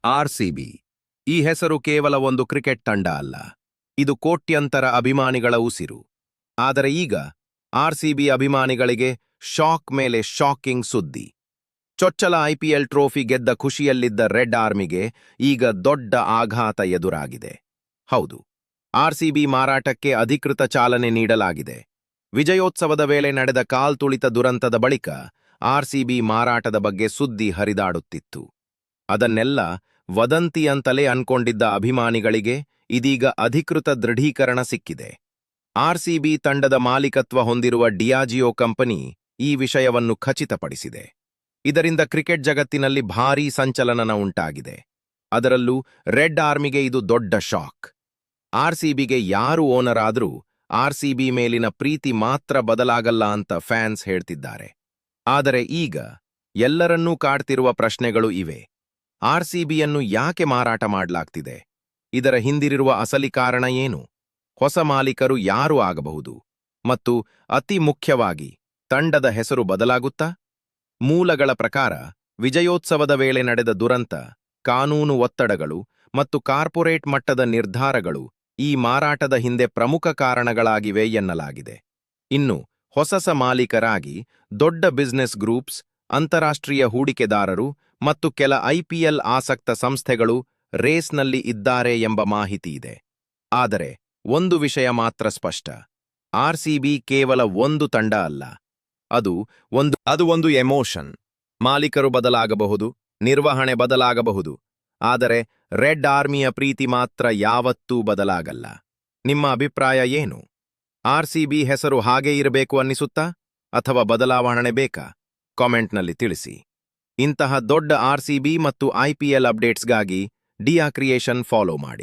RCB ಈ ಹೆಸರು ಕೇವಲ ಒಂದು ಕ್ರಿಕೆಟ್ ತಂಡ ಅಲ್ಲ, ಇದು ಕೋಟ್ಯಂತರ ಅಭಿಮಾನಿಗಳ ಉಸಿರು. ಆದರೆ ಈಗ ಆರ್ಸಿಬಿ ಅಭಿಮಾನಿಗಳಿಗೆ ಶಾಕ್ ಮೇಲೆ ಶಾಕಿಂಗ್ ಸುದ್ದಿ. ಚೊಚ್ಚಲ ಐಪಿಎಲ್ ಟ್ರೋಫಿ ಗೆದ್ದ ಖುಷಿಯಲ್ಲಿದ್ದ ರೆಡ್ ಆರ್ಮಿಗೆ ಈಗ ದೊಡ್ಡ ಆಘಾತ ಎದುರಾಗಿದೆ. ಹೌದು, ಆರ್ಸಿಬಿ ಮಾರಾಟಕ್ಕೆ ಅಧಿಕೃತ ಚಾಲನೆ ನೀಡಲಾಗಿದೆ. ವಿಜಯೋತ್ಸವದ ವೇಳೆ ನಡೆದ ಕಾಲ್ತುಳಿತ ದುರಂತದ ಬಳಿಕ ಆರ್ಸಿಬಿ ಮಾರಾಟದ ಬಗ್ಗೆ ಸುದ್ದಿ ಹರಿದಾಡುತ್ತಿತ್ತು. ಅದನ್ನೆಲ್ಲ ವದಂತಿ ಅಂತಲೇ ಅನ್ಕೊಂಡಿದ್ದ ಅಭಿಮಾನಿಗಳಿಗೆ ಇದೀಗ ಅಧಿಕೃತ ದೃಢೀಕರಣ ಸಿಕ್ಕಿದೆ. ಆರ್ಸಿಬಿ ತಂಡದ ಮಾಲೀಕತ್ವ ಹೊಂದಿರುವ ಡಿಯಾಜಿಯೋ ಕಂಪನಿ ಈ ವಿಷಯವನ್ನು ಖಚಿತಪಡಿಸಿದೆ. ಇದರಿಂದ ಕ್ರಿಕೆಟ್ ಜಗತ್ತಿನಲ್ಲಿ ಭಾರೀ ಸಂಚಲನ ಉಂಟಾಗಿದೆ. ಅದರಲ್ಲೂ ರೆಡ್ ಆರ್ಮಿಗೆ ಇದು ದೊಡ್ಡ ಶಾಕ್. ಆರ್ಸಿಬಿಗೆ ಯಾರು ಓನರ್ ಆದರೂ ಆರ್ಸಿಬಿ ಮೇಲಿನ ಪ್ರೀತಿ ಮಾತ್ರ ಬದಲಾಗಲ್ಲ ಅಂತ ಫ್ಯಾನ್ಸ್ ಹೇಳ್ತಿದ್ದಾರೆ. ಆದರೆ ಈಗ ಎಲ್ಲರನ್ನೂ ಕಾಡ್ತಿರುವ ಪ್ರಶ್ನೆಗಳು ಇವೆ. ಆರ್ಸಿಬಿಯನ್ನು ಯಾಕೆ ಮಾರಾಟ ಮಾಡಲಾಗ್ತಿದೆ? ಇದರ ಹಿಂದಿರುವ ಅಸಲಿ ಕಾರಣ ಏನು? ಹೊಸ ಮಾಲೀಕರು ಯಾರು ಆಗಬಹುದು? ಮತ್ತು ಅತಿ ಮುಖ್ಯವಾಗಿ, ತಂಡದ ಹೆಸರು ಬದಲಾಗುತ್ತಾ? ಮೂಲಗಳ ಪ್ರಕಾರ ವಿಜಯೋತ್ಸವದ ವೇಳೆ ನಡೆದ ದುರಂತ, ಕಾನೂನು ಒತ್ತಡಗಳು ಮತ್ತು ಕಾರ್ಪೊರೇಟ್ ಮಟ್ಟದ ನಿರ್ಧಾರಗಳು ಈ ಮಾರಾಟದ ಹಿಂದೆ ಪ್ರಮುಖ ಕಾರಣಗಳಾಗಿವೆ ಎನ್ನಲಾಗಿದೆ. ಇನ್ನು ಹೊಸ ಮಾಲೀಕರಾಗಿ ದೊಡ್ಡ ಬಿಸಿನೆಸ್ ಗ್ರೂಪ್ಸ್, ಅಂತಾರಾಷ್ಟ್ರೀಯ ಹೂಡಿಕೆದಾರರು ಮತ್ತು ಕೆಲ ಐಪಿಎಲ್ ಆಸಕ್ತ ಸಂಸ್ಥೆಗಳು ರೇಸ್ನಲ್ಲಿ ಇದ್ದಾರೆ ಎಂಬ ಮಾಹಿತಿ ಇದೆ. ಆದರೆ ಒಂದು ವಿಷಯ ಮಾತ್ರ ಸ್ಪಷ್ಟ: ಆರ್ಸಿಬಿ ಕೇವಲ ಒಂದು ತಂಡ ಅಲ್ಲ, ಅದು ಒಂದು ಎಮೋಷನ್. ಮಾಲೀಕರು ಬದಲಾಗಬಹುದು, ನಿರ್ವಹಣೆ ಬದಲಾಗಬಹುದು, ಆದರೆ ರೆಡ್ ಆರ್ಮಿಯ ಪ್ರೀತಿ ಮಾತ್ರ ಯಾವತ್ತೂ ಬದಲಾಗಲ್ಲ. ನಿಮ್ಮ ಅಭಿಪ್ರಾಯ ಏನು? ಆರ್ಸಿಬಿ ಹೆಸರು ಹಾಗೇ ಇರಬೇಕು ಅನ್ನಿಸುತ್ತಾ, ಅಥವಾ ಬದಲಾವಣೆ ಬೇಕಾ? ಕಾಮೆಂಟ್ನಲ್ಲಿ ತಿಳಿಸಿ. ಇಂತಹ ದೊಡ್ಡ ಆರ್ಸಿಬಿ ಮತ್ತು ಐಪಿಎಲ್ ಅಪ್ಡೇಟ್ಸ್ಗಾಗಿ ಡಿಯಾ ಕ್ರಿಯೇಷನ್ ಫಾಲೋ ಮಾಡಿ.